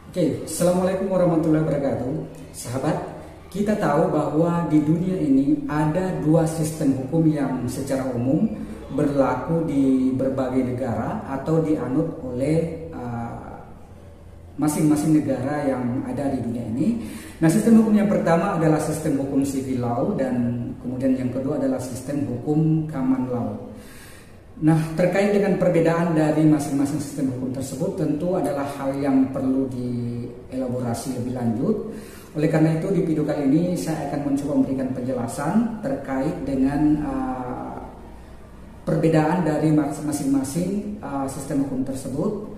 Oke, Assalamualaikum warahmatullahi wabarakatuh. Sahabat, kita tahu bahwa di dunia ini ada dua sistem hukum yang secara umum berlaku di berbagai negara atau dianut oleh masing-masing negara yang ada di dunia ini. Nah, sistem hukum yang pertama adalah sistem hukum civil law dan kemudian yang kedua adalah sistem hukum common law. Nah, terkait dengan perbedaan dari masing-masing sistem hukum tersebut tentu adalah hal yang perlu dielaborasi lebih lanjut. Oleh karena itu di video kali ini saya akan mencoba memberikan penjelasan terkait dengan perbedaan dari masing-masing sistem hukum tersebut.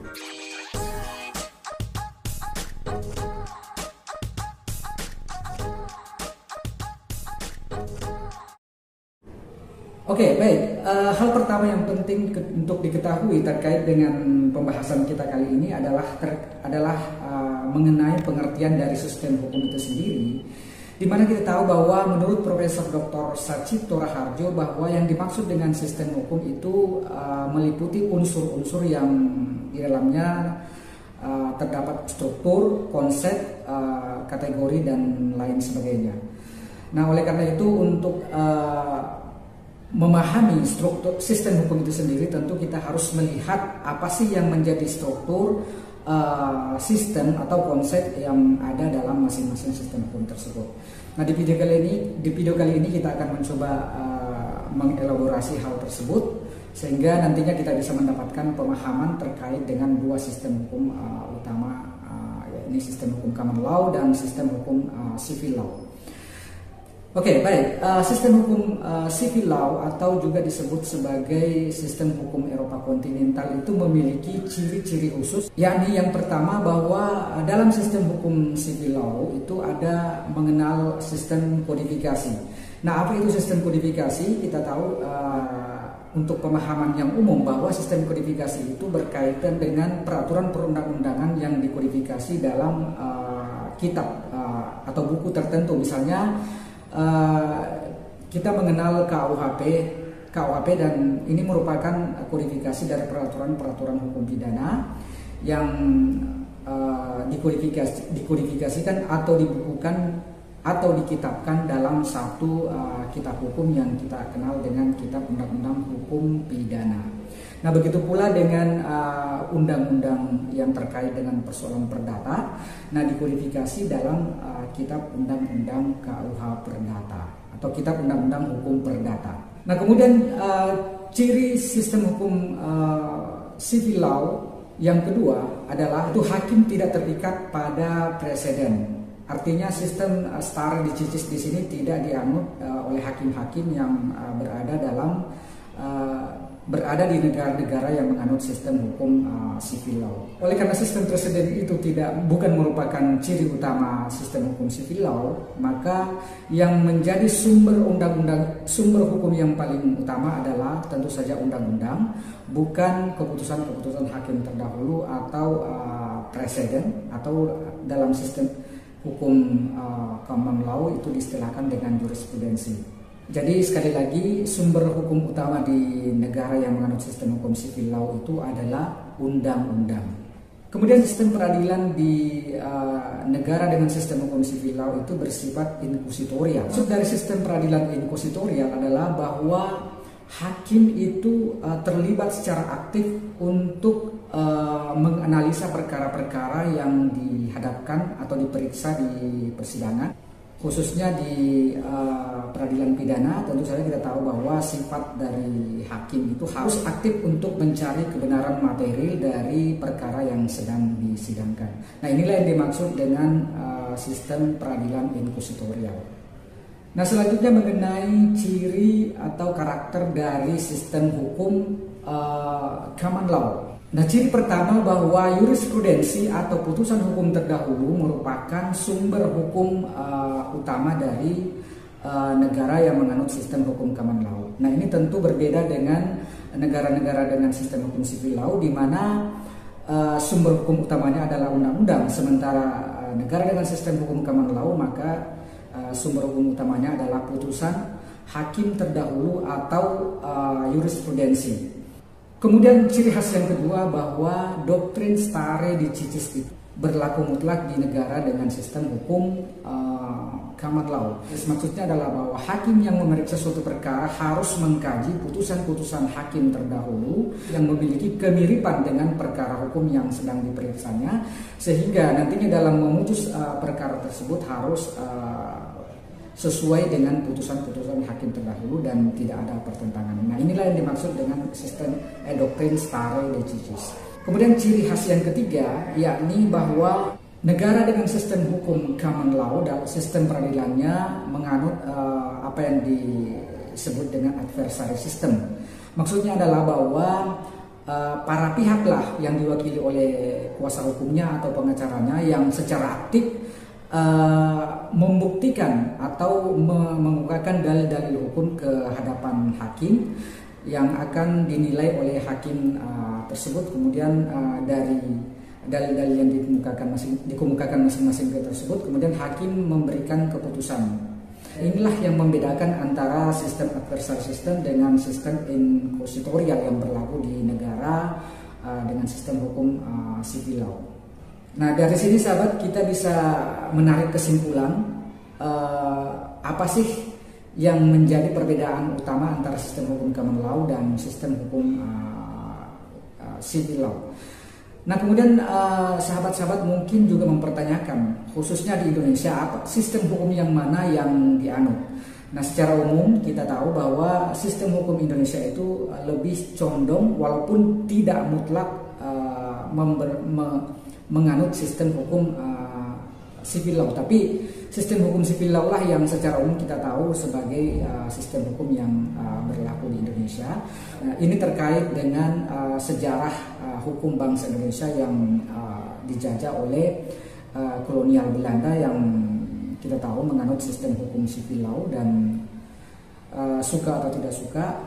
Oke, baik. Hal pertama yang penting untuk diketahui terkait dengan pembahasan kita kali ini adalah mengenai pengertian dari sistem hukum itu sendiri. Di mana kita tahu bahwa menurut Profesor Dr. Sachitto Raharjo bahwa yang dimaksud dengan sistem hukum itu meliputi unsur-unsur yang di dalamnya terdapat struktur, konsep, kategori dan lain sebagainya. Nah, oleh karena itu untuk memahami struktur sistem hukum itu sendiri tentu kita harus melihat apa sih yang menjadi struktur sistem atau konsep yang ada dalam masing-masing sistem hukum tersebut. Nah, di video kali ini kita akan mencoba mengelaborasi hal tersebut sehingga nantinya kita bisa mendapatkan pemahaman terkait dengan dua sistem hukum utama, yakni sistem hukum common law dan sistem hukum civil law. Oke, baik. Sistem hukum civil law atau juga disebut sebagai sistem hukum Eropa kontinental itu memiliki ciri-ciri khusus, yakni yang pertama bahwa dalam sistem hukum civil law itu ada mengenal sistem kodifikasi. Nah, apa itu sistem kodifikasi? Kita tahu untuk pemahaman yang umum bahwa sistem kodifikasi itu berkaitan dengan peraturan perundang-undangan yang dikodifikasi dalam kitab atau buku tertentu. Misalnya kita mengenal KUHP dan ini merupakan kodifikasi dari peraturan hukum pidana yang dikodifikasikan atau dibukukan atau dikitabkan dalam satu kitab hukum yang kita kenal dengan Kitab Undang-Undang Hukum Pidana. Nah, begitu pula dengan undang-undang yang terkait dengan persoalan perdata. Nah, dikodifikasi dalam Kitab Undang-Undang KUH Perdata atau Kitab Undang-Undang Hukum Perdata. Nah, kemudian ciri sistem hukum civil law yang kedua adalah itu hakim tidak terikat pada preseden. Artinya sistem stare decisis di sini tidak dianut oleh hakim-hakim yang berada di negara-negara yang menganut sistem hukum civil law. Oleh karena sistem preseden itu bukan merupakan ciri utama sistem hukum civil law, maka yang menjadi sumber hukum yang paling utama adalah tentu saja undang-undang, bukan keputusan-keputusan hakim terdahulu atau preseden, atau dalam sistem hukum common law itu diistilahkan dengan jurisprudensi. Jadi sekali lagi sumber hukum utama di negara yang menganut sistem hukum civil law itu adalah undang-undang. Kemudian sistem peradilan di negara dengan sistem hukum civil law itu bersifat inkusitorial. Maksud dari sistem peradilan inkusitorial adalah bahwa hakim itu terlibat secara aktif untuk menganalisa perkara-perkara yang dihadapkan atau diperiksa di persidangan. Khususnya di peradilan pidana, tentu saja kita tahu bahwa sifat dari hakim itu harus aktif untuk mencari kebenaran materi dari perkara yang sedang disidangkan. Nah, inilah yang dimaksud dengan sistem peradilan inkusitorial. Nah, selanjutnya mengenai ciri atau karakter dari sistem hukum common law. Nah, ciri pertama bahwa jurisprudensi atau putusan hukum terdahulu merupakan sumber hukum utama dari negara yang menganut sistem hukum common law. Nah, ini tentu berbeda dengan negara-negara dengan sistem hukum civil law di mana sumber hukum utamanya adalah undang-undang, sementara negara dengan sistem hukum common law maka sumber hukum utamanya adalah putusan hakim terdahulu atau jurisprudensi. Kemudian ciri khas yang kedua bahwa doktrin stare decisis itu berlaku mutlak di negara dengan sistem hukum common law. Maksudnya adalah bahwa hakim yang memeriksa suatu perkara harus mengkaji putusan-putusan hakim terdahulu yang memiliki kemiripan dengan perkara hukum yang sedang diperiksanya, sehingga nantinya dalam memutus perkara tersebut harus sesuai dengan putusan-putusan hakim terdahulu dan tidak ada pertentangan. Nah, inilah yang dimaksud dengan sistem doktrin stare decisis. Kemudian ciri khas yang ketiga yakni bahwa negara dengan sistem hukum common law dan sistem peradilannya menganut apa yang disebut dengan adversary system. Maksudnya adalah bahwa para pihaklah yang diwakili oleh kuasa hukumnya atau pengacaranya yang secara aktif membuktikan atau mengemukakan dalil-dalil hukum ke hadapan hakim yang akan dinilai oleh hakim tersebut. Kemudian dari dalil-dalil yang dikemukakan masing-masing tersebut, kemudian hakim memberikan keputusan. Inilah yang membedakan antara sistem adversary system dengan sistem inquisitorial yang berlaku di negara dengan sistem hukum civil law. Nah, dari sini sahabat kita bisa menarik kesimpulan apa sih yang menjadi perbedaan utama antara sistem hukum common law dan sistem hukum civil law. Nah, kemudian sahabat-sahabat mungkin juga mempertanyakan, khususnya di Indonesia, apa sistem hukum yang mana yang dianut. Nah, secara umum kita tahu bahwa sistem hukum Indonesia itu lebih condong, walaupun tidak mutlak menganut sistem hukum civil law, tapi sistem hukum civil law lah yang secara umum kita tahu sebagai sistem hukum yang berlaku di Indonesia. Ini terkait dengan sejarah hukum bangsa Indonesia yang dijajah oleh kolonial Belanda yang kita tahu menganut sistem hukum civil law, dan suka atau tidak suka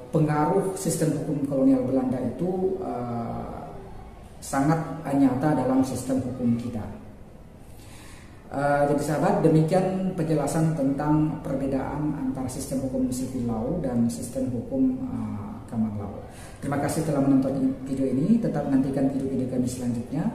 pengaruh sistem hukum kolonial Belanda itu sangat nyata dalam sistem hukum kita. Jadi sahabat, demikian penjelasan tentang perbedaan antara sistem hukum civil law dan sistem hukum common law. Terima kasih telah menonton video ini. Tetap nantikan video-video kami selanjutnya.